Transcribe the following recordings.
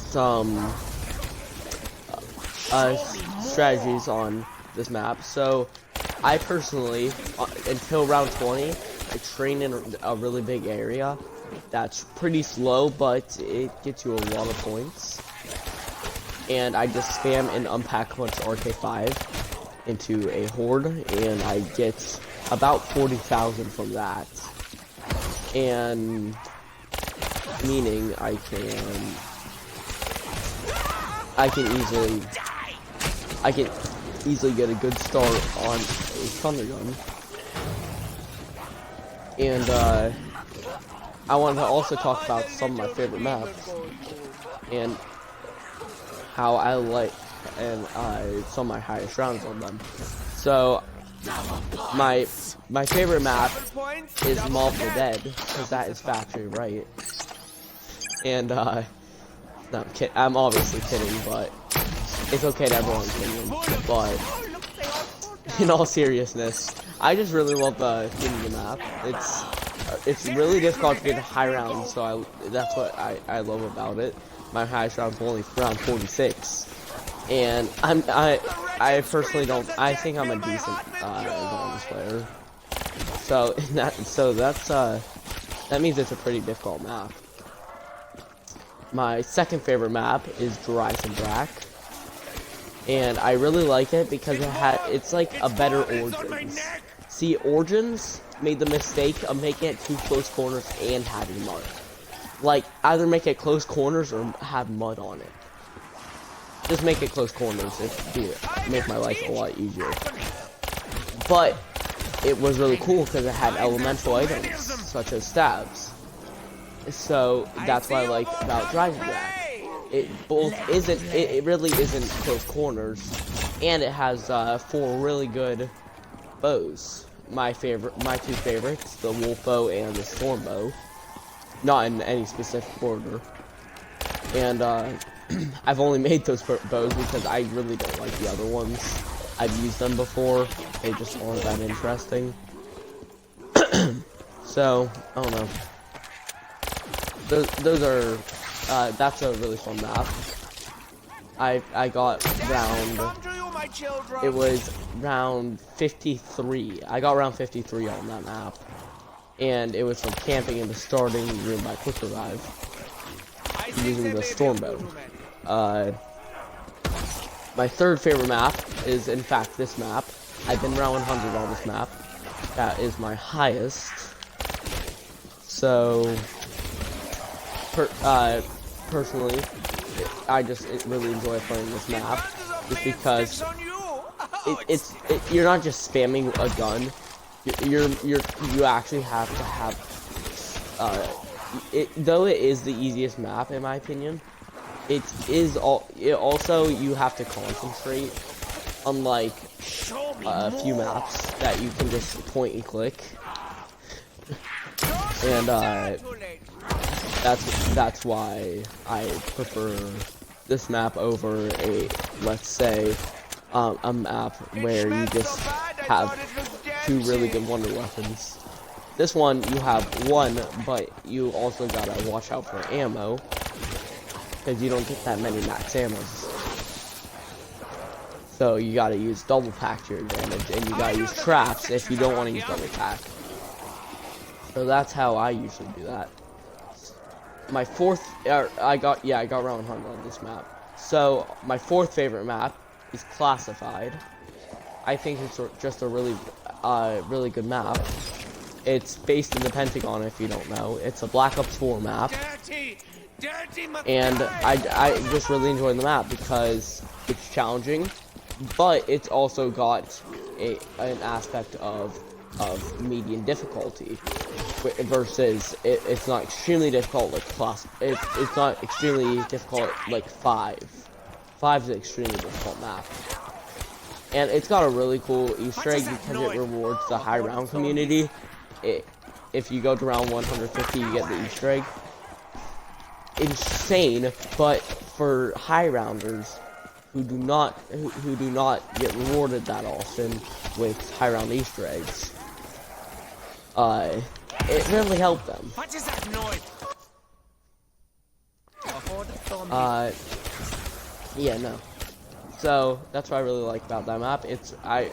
some strategies on this map. So I personally, until round 20, I train in a really big area that's pretty slow, but it gets you a lot of points. And I just spam and unpack a bunch of RK5 into a horde, and I get about 40,000 from that. And meaning I can easily get a good start on a thunder gun. And I wanted to also talk about some of my favorite maps and how I like some of my highest rounds on them. So my favorite map is Mall of the Dead, because that is factually right. And no, I'm obviously kidding, but it's okay to everyone's opinion. But in all seriousness, I just really love the theme of the map. It's really difficult to get high rounds, so that's what I love about it. My highest round is only round 46, and I personally don't. I think I'm a decent Zombies player. So that means it's a pretty difficult map. My second favorite map is Dries and Brack, and I really like it because it's like a better Origins. See, Origins made the mistake of making it too close corners and having mud. Like, either make it close corners or have mud on it. Just make it close corners. It'd make my life a lot easier. But it was really cool because it had elemental items such as stabs. So that's what I like about Dries and Brack. It really isn't close corners, and it has 4 really good bows. My two favorites, the wolf bow and the storm bow. Not in any specific order. And I've only made those bows because I really don't like the other ones. I've used them before. They just aren't that interesting. So, I don't know. Those are, that's a really fun map. I got it was round 53. I got round 53 on that map. And it was from camping in the starting room by Quick Revive, using the storm bow. My third favorite map is, in fact, this map. I've been round 100 on this map. That is my highest. So, personally, I just really enjoy playing this map, just because you're not just spamming a gun. You actually have to have though it is the easiest map in my opinion. It also you have to concentrate, unlike a few maps that you can just point and click. And that's why I prefer this map over let's say a map where you just have 2 really good wonder weapons. This one you have 1, but you also gotta watch out for ammo, because you don't get that many max ammos. So you gotta use double pack to your advantage, and you gotta use traps if you don't want to use double pack. So that's how I usually do that. My fourth, I got round 100 on this map. So my fourth favorite map is Classified. I think it's just a really good map. It's based in the Pentagon, if you don't know. It's a Black Ops 4 map. And I just really enjoy the map because it's challenging, but it's also got an aspect of medium difficulty, versus it's not extremely difficult like it's not extremely difficult like 5. 5 is an extremely difficult map. And it's got a really cool Easter egg because it rewards the high round community. If you go to round 150, you get the Easter egg. Insane, but for high rounders who do not get rewarded that often with high round Easter eggs, it really helped them. What is that noise? Yeah, no. So that's what I really like about that map.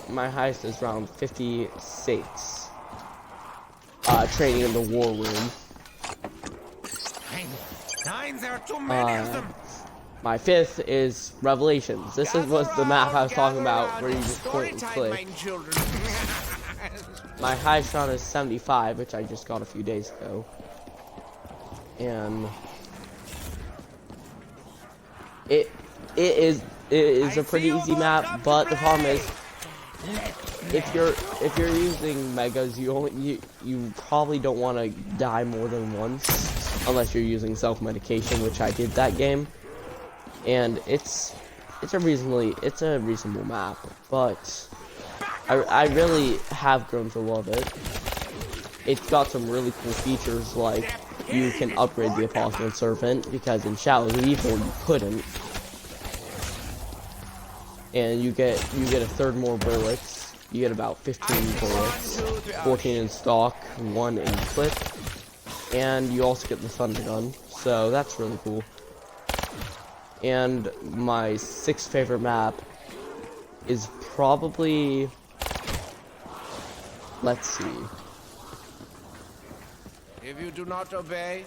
My highest is round 56. Training in the war room. There are too many of them. My 5th is Revelations. This was the map I was talking about where you just point and click. My highest round is 75, which I just got a few days ago. And it is a pretty easy map, but the problem is if you're using megas, you probably don't want to die more than once unless you're using self-medication, which I did that game. And it's a reasonable map, but I really have grown to love it. It's got some really cool features, like you can upgrade the Apostle and Serpent, because in Shadows of Evil you couldn't. And you get a third more bullets. You get about 15 bullets, 14 in stock, 1 in clip, and you also get the thunder gun. So that's really cool. And my 6th favorite map is probably, let's see. If you do not obey,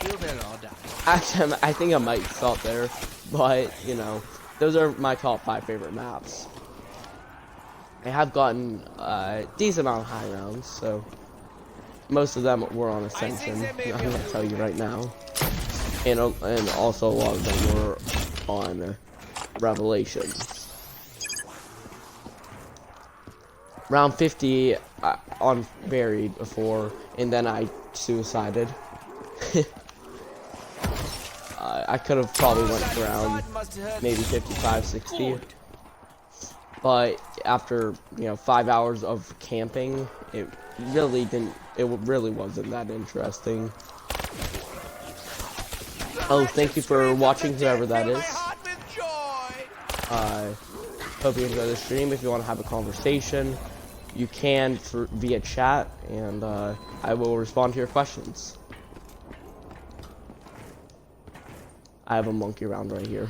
you will all die. Actually, I think I might stop there, but you know, those are my top 5 favorite maps. I have gotten a decent amount of high rounds, so most of them were on Ascension. I'm gonna tell you right now. And also a lot of them were on Revelations. Round 50 on buried before, and then I suicided. I could have probably went around maybe 55, 60. But after 5 hours of camping, it really wasn't that interesting. Oh, thank you for watching, whoever that is. Hope you enjoy the stream. If you want to have a conversation, you can via chat, and I will respond to your questions. I have a monkey around right here.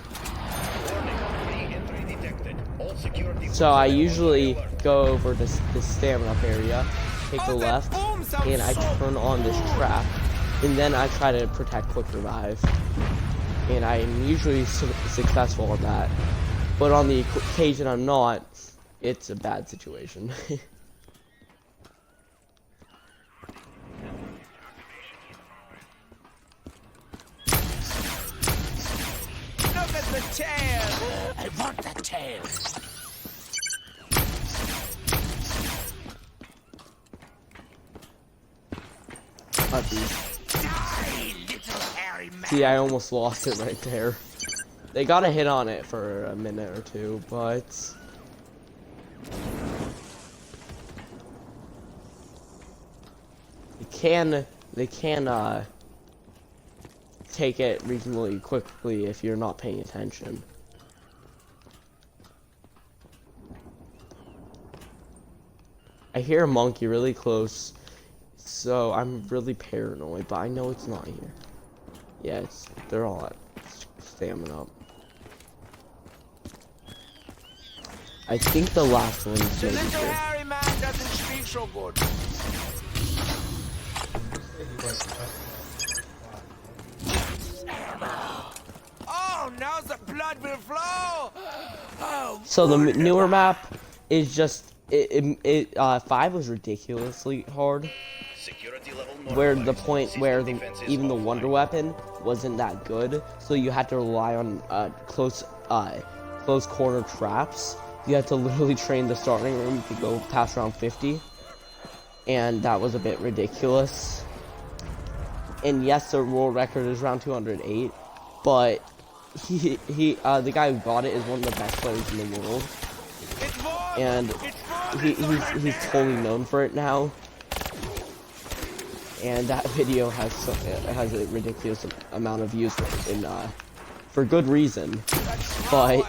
So I usually go over this stamina up area, take the left, and I turn on this trap. And then I try to protect quick revive, and I am usually successful at that. But on the occasion I'm not, it's a bad situation. Look at the tail! I want the tail! See, I almost lost it right there. They got a hit on it for a minute or two, but they can take it reasonably quickly if you're not paying attention. I hear a monkey really close, so I'm really paranoid, but I know it's not here. Yeah, they're all at stamina up. I think the last one's The maybe little here. hairy man doesn't speak so good. Oh, now the blood will flow. Oh, So the newer map is just 5 was ridiculously hard. Where the point where even the wonder weapon wasn't that good, so you had to rely on close corner traps. You had to literally train the starting room to go past round 50, and that was a bit ridiculous. And yes, the world record is round 208, but the guy who got it is one of the best players in the world, and he's totally known for it now. And that video has a ridiculous amount of views for good reason, but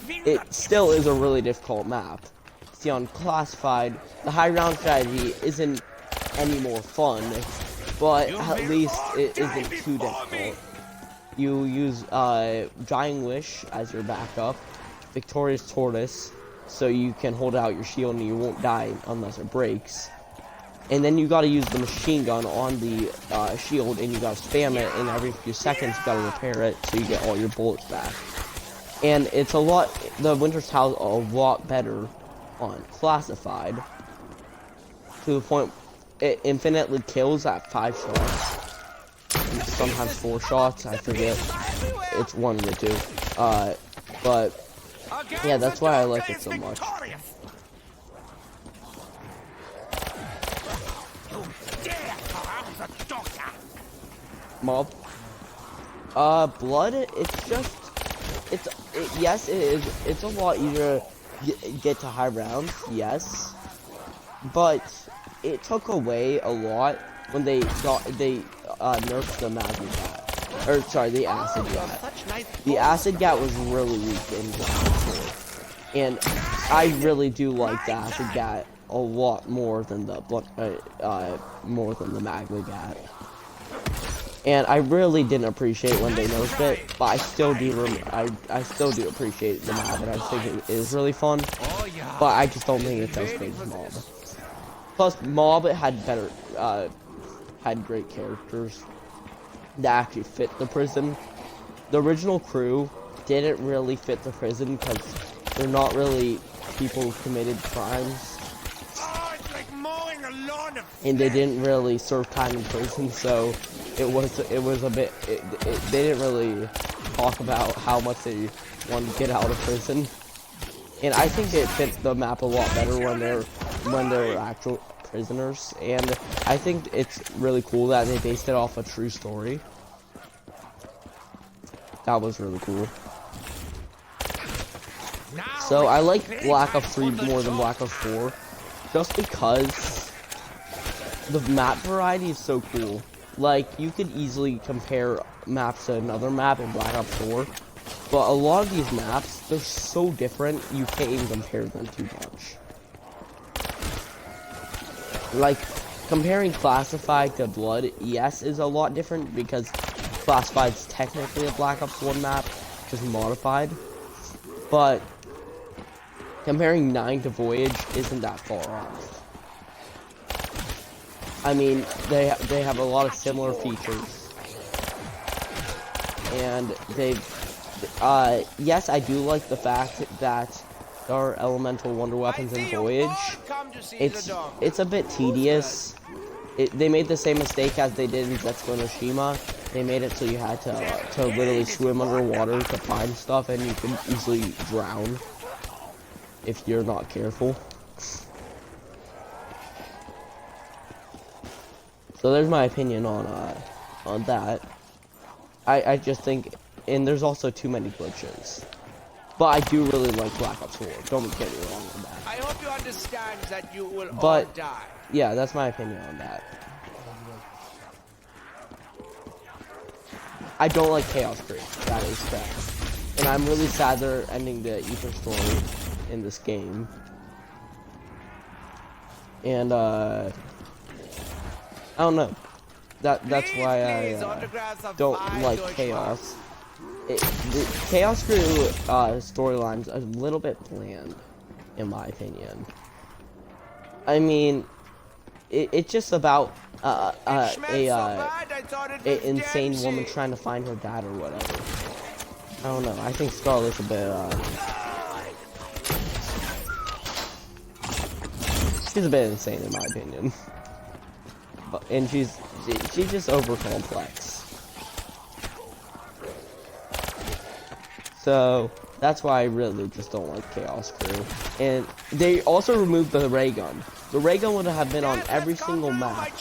it still is a really difficult map. See, on Classified, the high round strategy isn't any more fun, but at least it isn't too difficult. you use Giant Wish as your backup, Victorious Tortoise, so you can hold out your shield and you won't die unless it breaks. And then you gotta use the machine gun on the shield, and you gotta spam it, and every few seconds you gotta repair it so you get all your bullets back. And it's a lot, the Winter's Towel a lot better on Classified, to the point it infinitely kills at 5 shots. Sometimes 4 shots, I forget. It's 1 or 2. But yeah, that's why I like it so much. Mob. Blood, it's just, yes, it is, it's a lot easier to get to high rounds, yes. But it took away a lot when they nerfed the Magma Gat. Or, sorry, the Acid Gat. The Acid Gat was really weak in Black Ops 4. And I really do like the Acid Gat a lot more than the Magma Gat. And I really didn't appreciate when they nerfed it, but I still do I still do appreciate the map, and I think it is really fun. But I just don't think it's as great as Mob. Plus, Mob had better, had great characters that actually fit the prison. The original crew didn't really fit the prison because they're not really people who committed crimes. And they didn't really serve time in prison, so it was a bit, they didn't really talk about how much they wanted to get out of prison. And I think it fits the map a lot better when they're actual prisoners. And I think it's really cool that they based it off a true story. That was really cool. So I like Black Ops 3 more than Black Ops 4, just because the map variety is so cool. Like, you could easily compare maps to another map in Black Ops 4, but a lot of these maps, they're so different, you can't even compare them too much. Like, comparing Classified to Blood, yes, is a lot different, because Classified's technically a Black Ops 1 map, just modified, but comparing 9 to Voyage isn't that far off. I mean, they have a lot of similar features, and yes, I do like the fact that there are elemental wonder weapons in Voyage. It's a bit tedious. They made the same mistake as they did in Zetsuko no Shima. They made it so you had to literally swim underwater to find stuff, and you can easily drown if you're not careful. So there's my opinion on that. I just think, and there's also too many glitches. But I do really like Black Ops 4. Don't get me wrong on that. I hope you understand that you will all die. Yeah, that's my opinion on that. I don't like Chaos Creep. That is correct. And I'm really sad they're ending the Ether story in this game. And I don't know. That's why I don't like Chaos. The Chaos Crew storyline's a little bit bland, in my opinion. I mean, it's just about an insane woman trying to find her dad or whatever. I don't know. I think Scarlet's a bit she's a bit insane in my opinion. And she's just over complex. So that's why I really just don't like Chaos Crew. And they also removed the ray gun. The ray gun would have been on every single map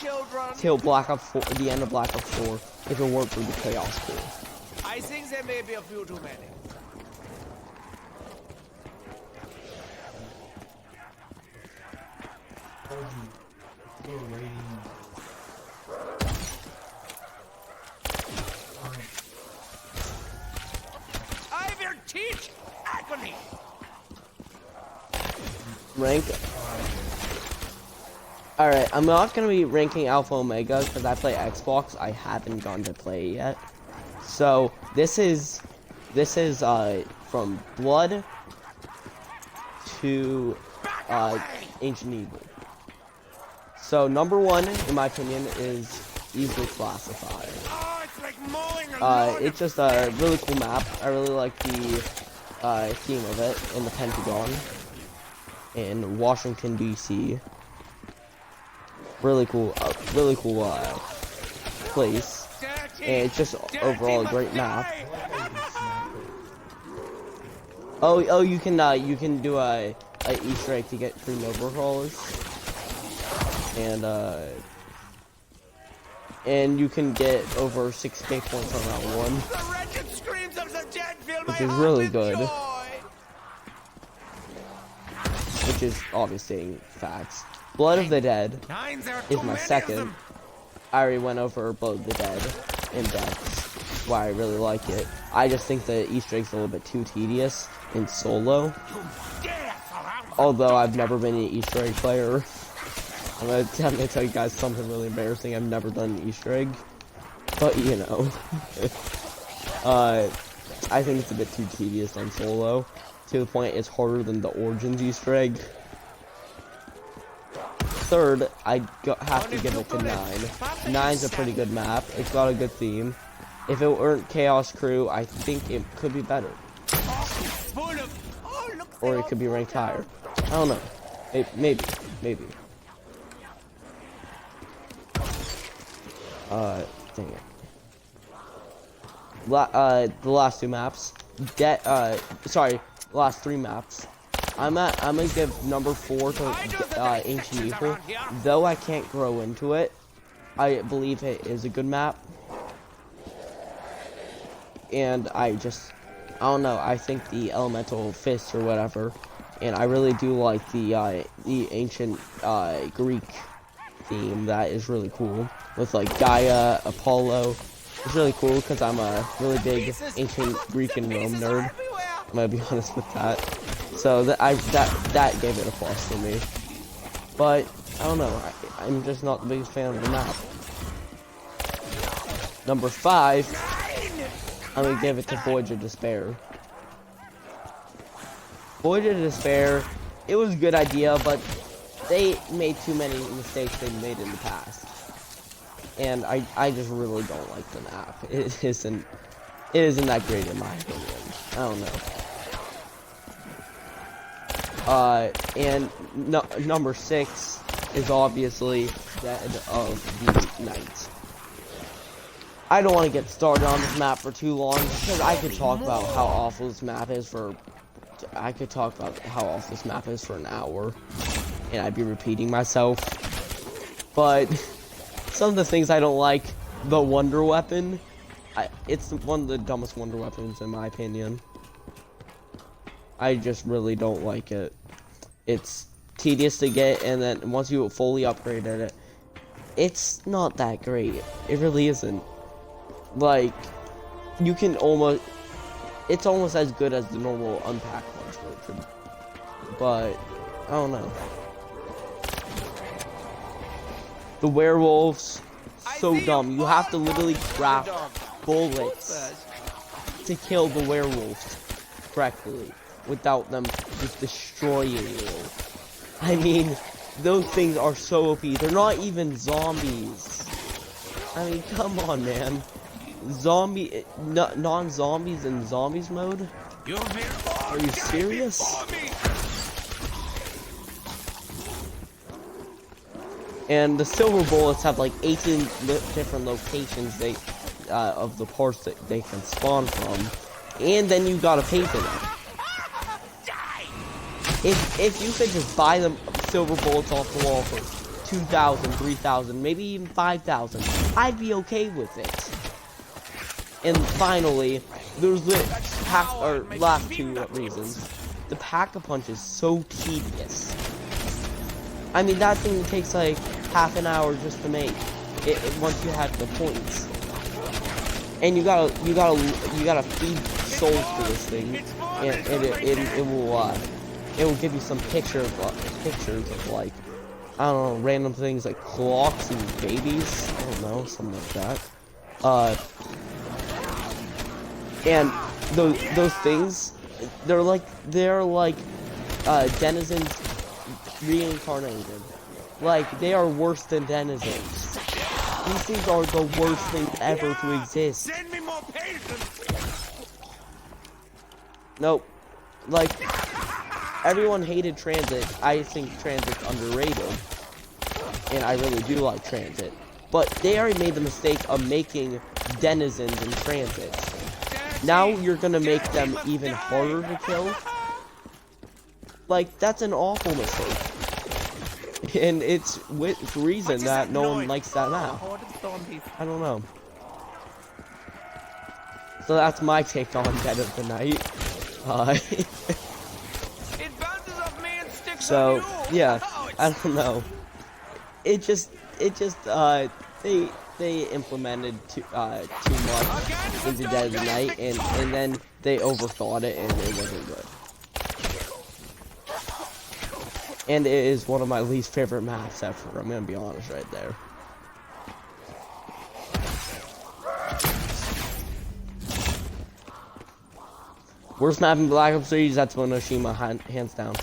till Black Ops 4, the end of Black Ops 4, if it weren't for the Chaos Crew. I think there may be a few too many. I will teach agony. Rank. Alright, I'm not gonna be ranking Alpha Omega because I play Xbox. I haven't gone to play it yet. So this is from blood to ancient evil. So number 1, in my opinion, is easily classified. It's just a really cool map. I really like the theme of it in the Pentagon in Washington D.C. Really cool place. And it's just overall a great map. Oh, you can do a Easter egg to get free overhauls, and you can get over 6k points on round 1, which is really good. Which is obviously facts. Blood of the Dead is my second. I already went over Blood of the Dead in depth, why I really like it. I just think the Easter egg's a little bit too tedious in solo. Although I've never been an Easter egg player. I'm gonna tell you guys something really embarrassing. I've never done an Easter egg. But you know. I think it's a bit too tedious on solo. To the point it's harder than the Origins Easter egg. Third, I have to give it to 9. 9's a pretty good map. It's got a good theme. If it weren't Chaos Crew, I think it could be better. Or it could be ranked higher. I don't know. Maybe. Dang it. The last 2 maps. Sorry, the last 3 maps. I'm gonna give number 4 to Ancient Evil. Though I can't grow into it, I believe it is a good map. And I don't know, I think the Elemental Fists or whatever, and I really do like the ancient Greek theme. That is really cool, with like Gaia, Apollo. It's really cool because I'm a really big ancient Greek and Rome nerd. I'm gonna be honest with that. So that gave it a plus for me. But I don't know, I'm just not the biggest fan of the map. Number 5, I'm gonna give it to Voyage of Despair. Voyage of Despair, it was a good idea, but they made too many mistakes they made in the past. And I just really don't like the map. It isn't that great in my opinion. I don't know. And number 6 is obviously Dead of the Night. I don't want to get started on this map for too long, because I could talk about how awful this map is for an hour, and I'd be repeating myself. But some of the things I don't like, the Wonder Weapon, it's one of the dumbest Wonder Weapons in my opinion. I just really don't like it. It's tedious to get, and then once you fully upgraded it, it's not that great. It really isn't. Like, you can it's almost as good as the normal unpack punch version. But, I don't know. The werewolves, so dumb. You have to literally craft bullets to kill the werewolves correctly, without them just destroying you. I mean, those things are so OP. They're not even zombies. I mean, come on, man. Non-zombies in zombies mode? Are you serious? And the silver bullets have like 18 different locations of the parts that they can spawn from. And then you gotta pay for them. If you could just buy them silver bullets off the wall for 2,000, 3,000, maybe even 5,000, I'd be okay with it. And finally, there's the last 2 reasons. The Pack-a-Punch is so tedious. I mean, that thing takes like half an hour just to make it once you have the points. And you gotta feed souls to this thing, and it will give you some pictures of like, I don't know, random things like clocks and babies. I don't know, something like that. And those things, they're like denizens reincarnated. Like, they are worse than denizens. These things are the worst things ever to exist. Send me more patience. Nope. Like, everyone hated transit. I think transit's underrated. And I really do like transit. But they already made the mistake of making denizens in transit. Now you're gonna make them even harder to kill. Like, that's an awful mistake. And it's with reason that no one likes that map. I don't know. So that's my take on Dead of the Night. So yeah, I don't know. They implemented too much into Dead of the Night, and then they overthought it, and it wasn't good. And it is one of my least favorite maps ever. I'm gonna be honest right there. Worst map in Black Ops 3 is that's Monoshima, hands down.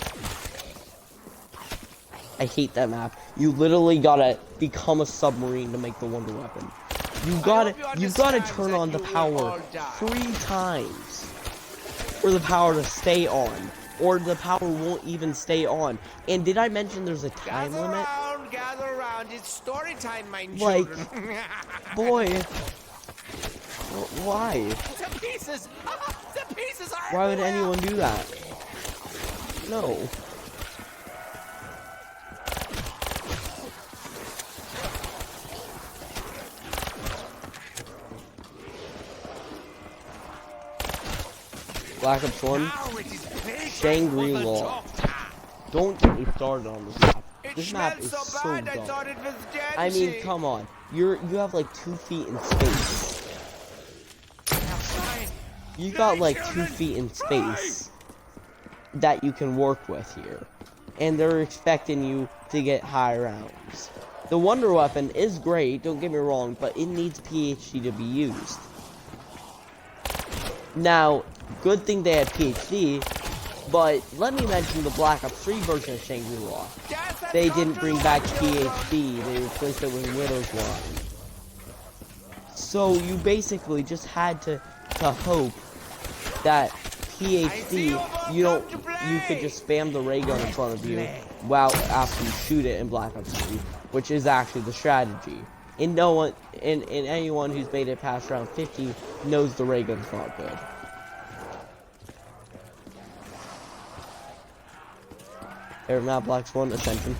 I hate that map. You literally gotta become a submarine to make the wonder weapon. You gotta turn on the power 3 times for the power to stay on, or the power won't even stay on. And did I mention there's a time limit? Gather around, it's story time, my Like, children. boy, why? The pieces, the pieces are. Why would anyone do that? No. Black Ops 1, Shangri-La. Don't get me started on this map. This map is so dumb. I mean, come on. You have like 2 feet in space. You got like 2 feet in space that you can work with here. And they're expecting you to get high rounds. The wonder weapon is great, don't get me wrong, but it needs PhD to be used. Now, good thing they had PhD, but let me mention the Black Ops 3 version of Shangri-La. They didn't bring back PhD, they replaced it with Widow's Wine. So you basically just had to hope that PhD, you could just spam the ray gun in front of you while after you shoot it in Black Ops 3, which is actually the strategy. And no one, and anyone who's made it past round 50 knows the ray gun's not good. Favorite map, Black Ops 1, Ascension.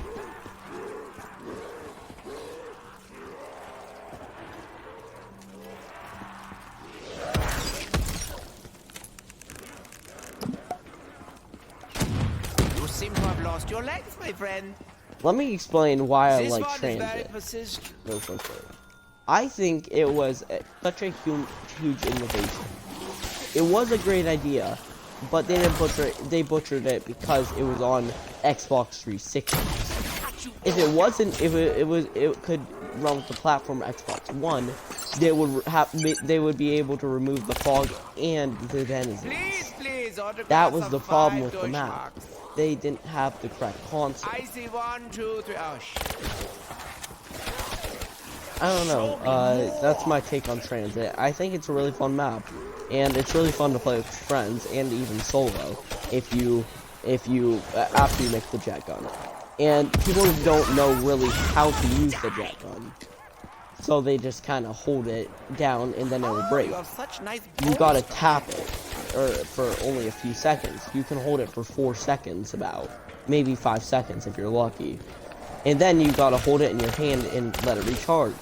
You seem to have lost your legs, my friend. Let me explain why I like transit. Real quickly. I think it was such a huge innovation. It was a great idea, but they didn't butchered it because it was on Xbox 360. If it wasn't, it could run with the platform Xbox One, they would be able to remove the fog and the denizens. That was the problem with the map. They didn't have the correct console. I see 1, 2, 3. Oh shit. I don't know. That's my take on transit. I think it's a really fun map, and it's really fun to play with friends and even solo if you after you make the jet gun. And people don't know really how to use the jet gun, so they just kind of hold it down and then it will break. You gotta tap it for only a few seconds. You can hold it for 4 seconds, about maybe 5 seconds if you're lucky. And then you gotta hold it in your hand and let it recharge.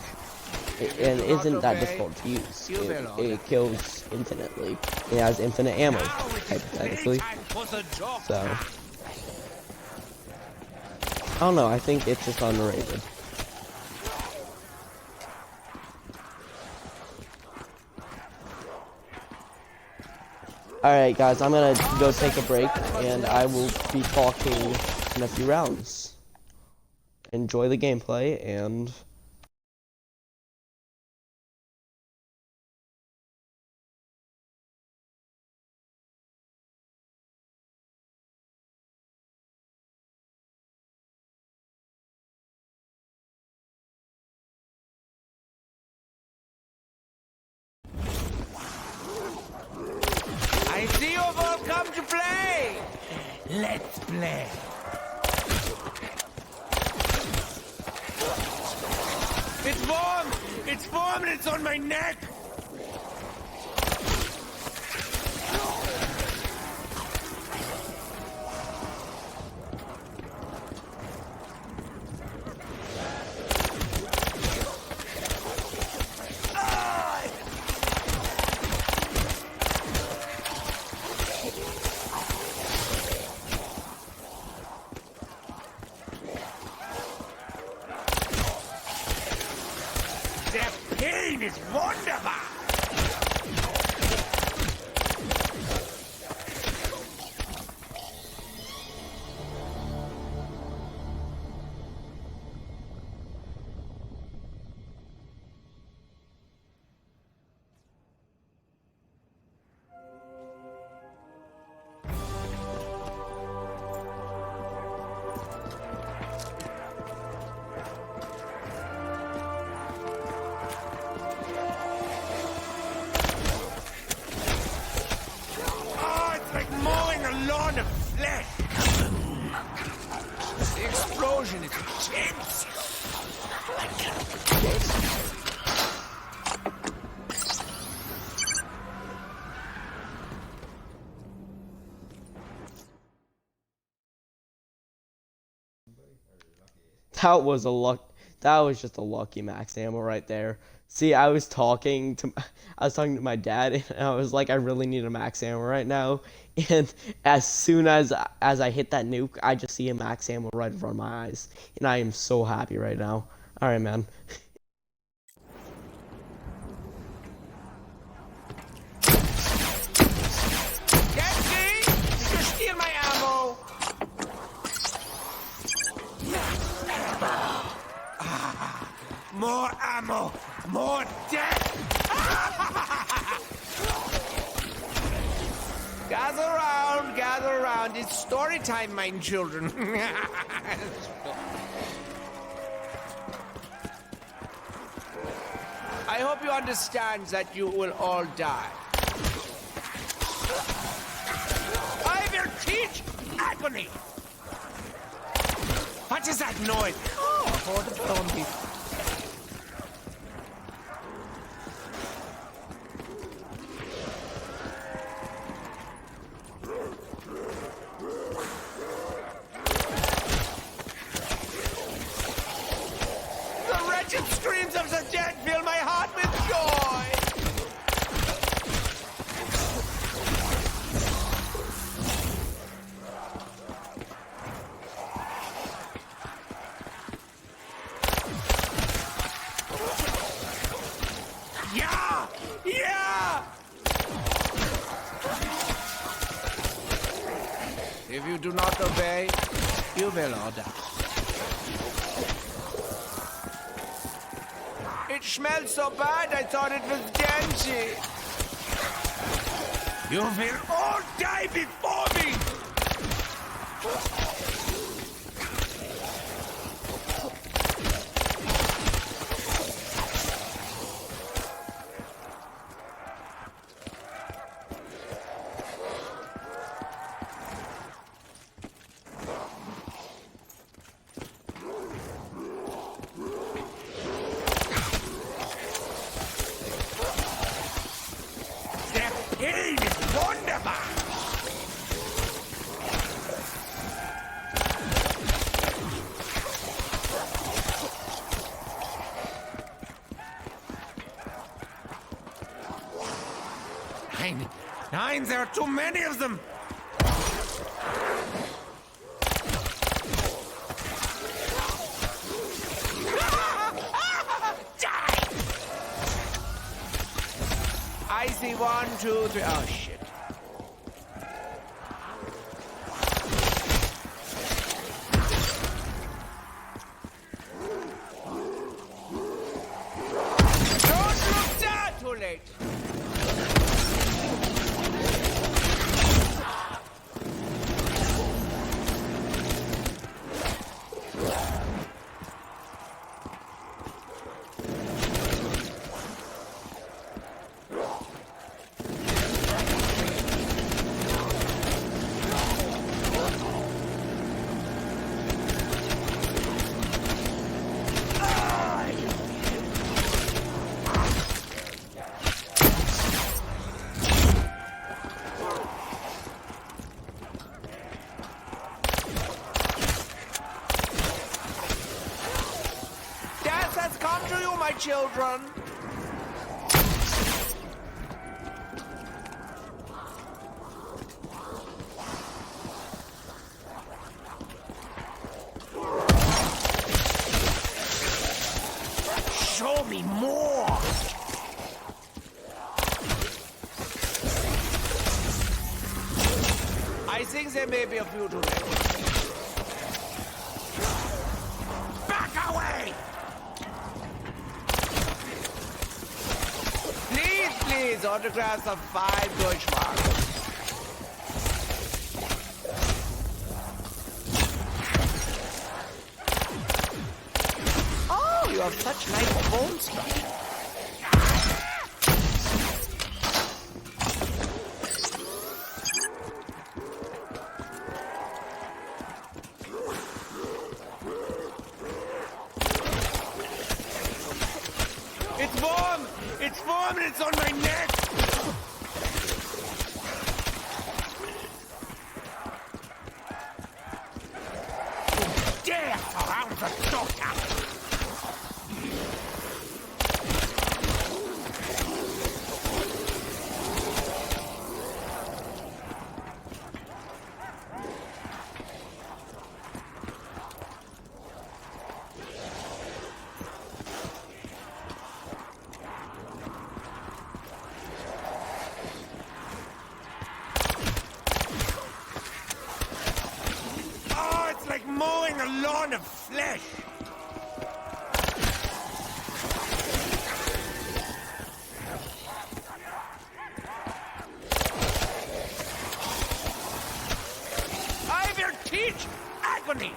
And it isn't that difficult to use. It kills infinitely. It has infinite ammo, hypothetically. So, I don't know, I think it's just underrated. Alright guys, I'm gonna go take a break, and I will be talking in a few rounds. Enjoy the gameplay, and I see you have all come to play. Let's play. It's warm! It's warm and it's on my neck! The pain is wonderful! Lawn of flesh. The explosion is intense. I can't. That was a luck. That was just a lucky max ammo right there. See, I was talking to my dad, and I was like, I really need a max ammo right now. And as soon as I hit that nuke, I just see a max ammo right in front of my eyes, and I am so happy right now. All right, man. Jesse, did you steal my ammo? More ammo, more death. Gather around. It's story time, my children. I hope you understand that you will all die. I will teach agony. What is that noise? Oh, for the zombie. Screams of the dead fill my heart with joy! Yeah! Yeah! If you do not obey, you will all die. It smelled so bad, I thought it was dancing. You will all die before me! Pain is wonderful! Nine, there are too many of them! I see 1, 2, 3. Oh, shit. Don't look down! Too late. children. Show me more. I think there may be a few to late. Back away! Please, autographs of 5 Deutschmarks. Oh, you have such nice bone structure. It's warm! It's warm and it's on my neck! You dare surround the doctor! Like mowing a lawn of flesh. I will teach agony.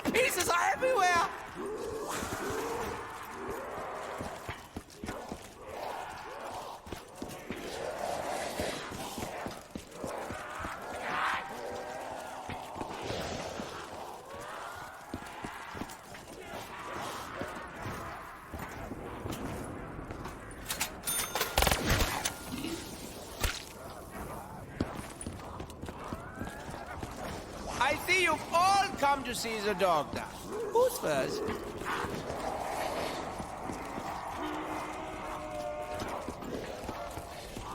The pieces are everywhere! I see you've all come to see the doctor. Who's first?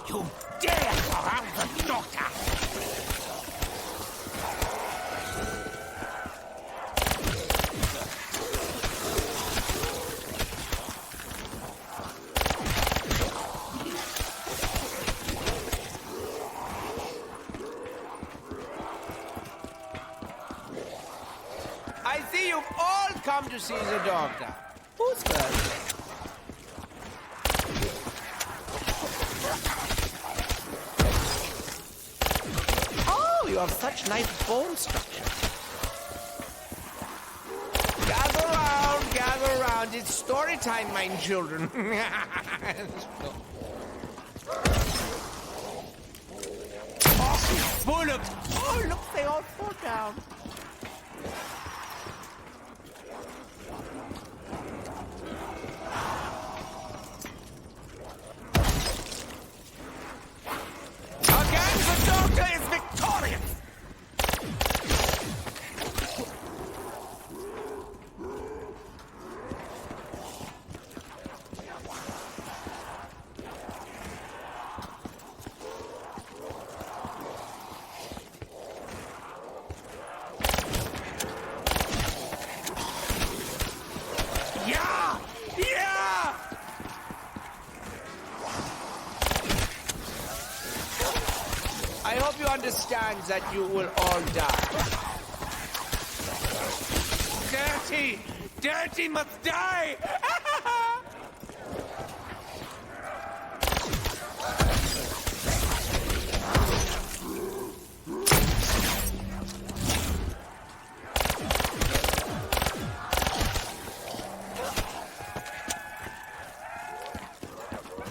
You dare surround the doctor! I see you've all come to see the doctor. Who's first? Oh, you have such nice bone structure. Gather round. It's story time, my children. Oh, bullocks! Oh, look, they all fall down. I hope you understand that you will all die. Dirty must die!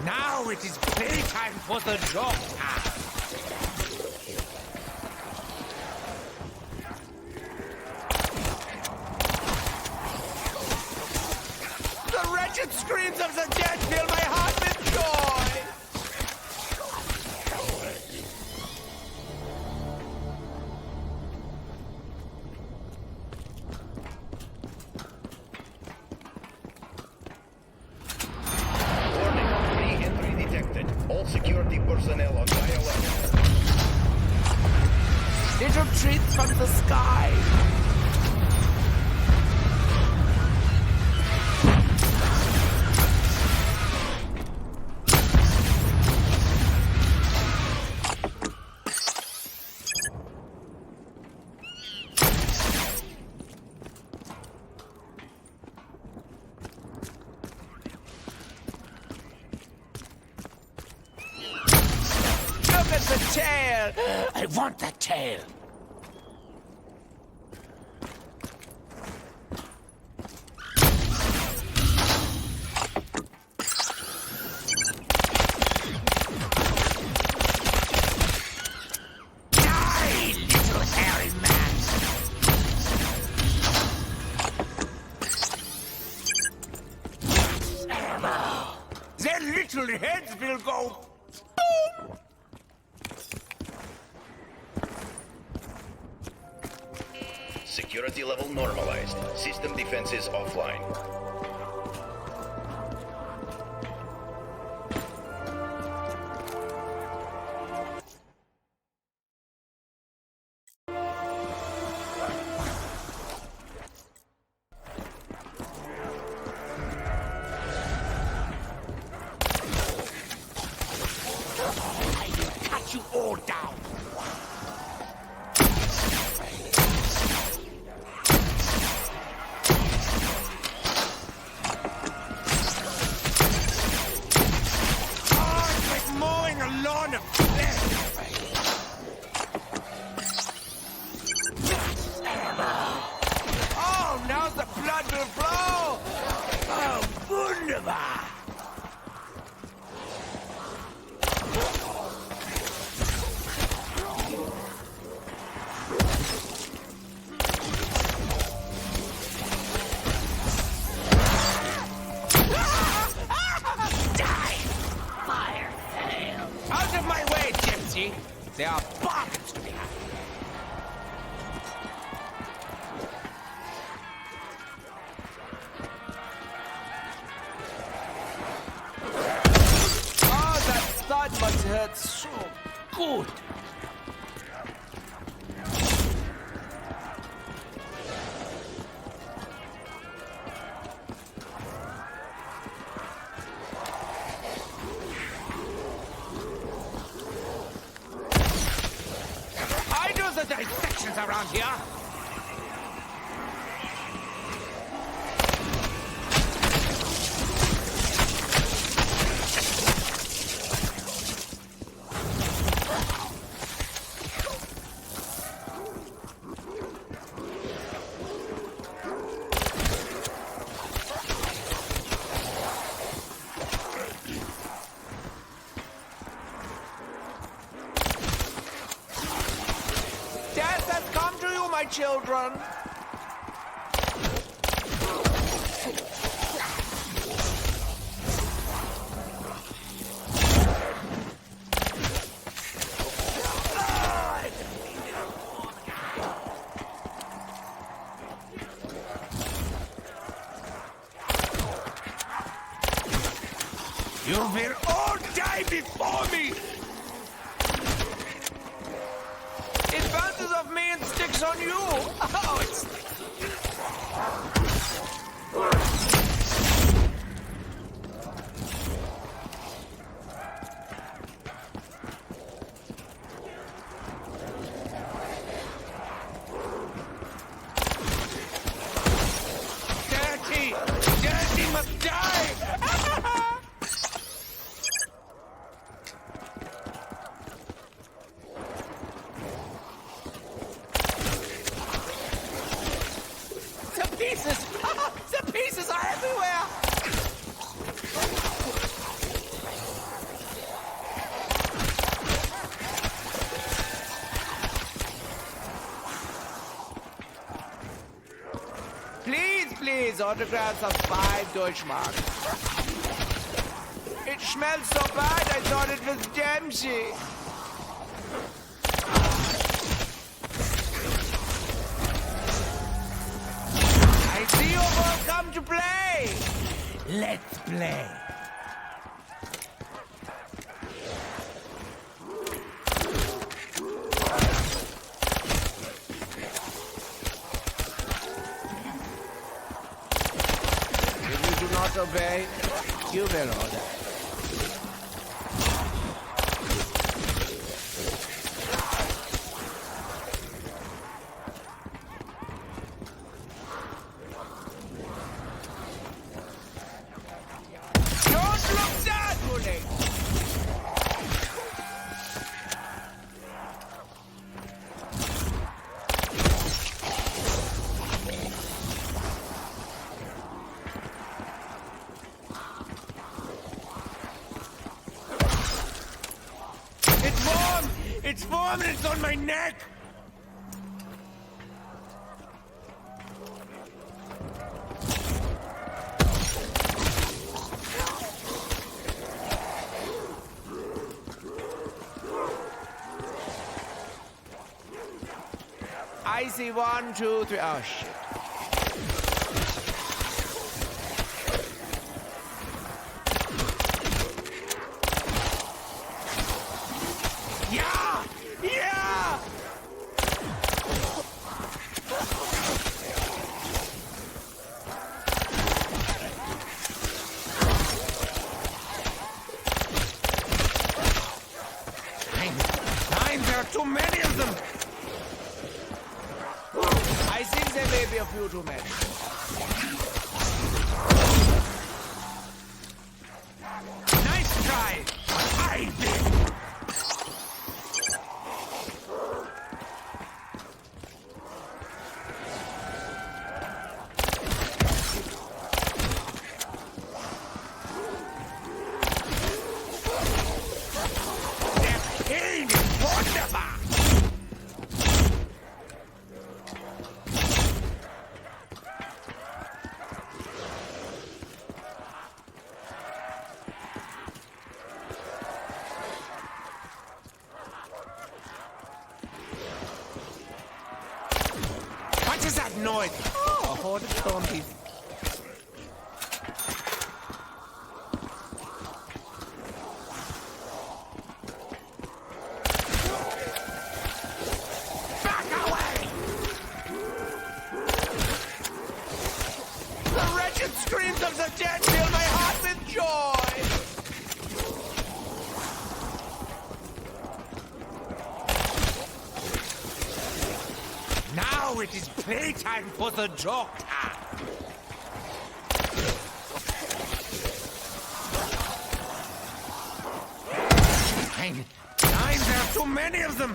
Now it is playtime for the doctor. screams of the dead fill my heart with joy! Warning, re-entry detected. All security personnel on high alert. Little treats from the sky. Look at the tail! I want that tail! Die, little hairy man! Their little heads will go boom! Security level normalized. System defenses offline. I will cut you all down! Oh, it's like mowing a lawn of flesh! Oh, now the blood will flow! Oh, wunderbar! Die! Fire fail! Out of my way, Gypsy! There are bargains to be had. Oh, that thud must hurt so good. I do the dissections around here. Death has come to you, my children. You will all die before me! It bounces off me and sticks on you! Oh, it's... Dirty! Dirty must die! The pieces! The pieces are everywhere! Please, please, autographs of 5 Deutschmark. Smells so bad, I thought it was Dempsey. I see you've all come to play. Let's play. If you do not obey, you will order. Don't look sad, bully! It's warm! It's warm and it's on my neck! I see 1, 2, 3. Oh, shit. Yeah! Yeah! Nine, there are too many of them! I think there may be a few too many. Nice try! I did! The pain is wonderful! What is that noise? Oh, a horde of zombies. Back away! The wretched screams of the dead fill my heart with joy! Now it is playtime for the doctor. Nine, there are too many of them.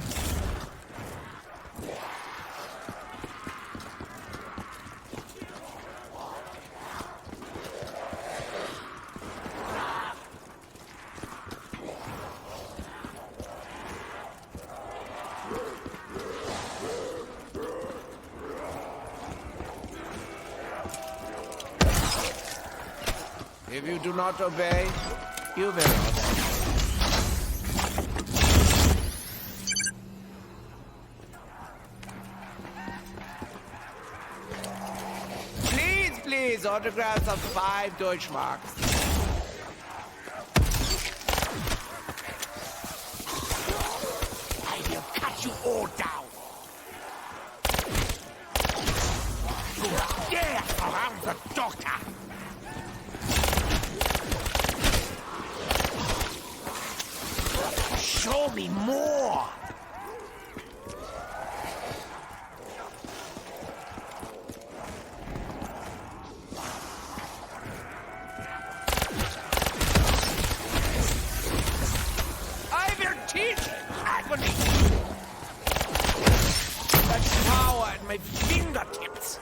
If you do not obey, you will obey. Please, please, autographs of 5 Deutschmarks. I will cut you all down. You dare surround the doctor. Show me more! I will teach agony! The power at my fingertips!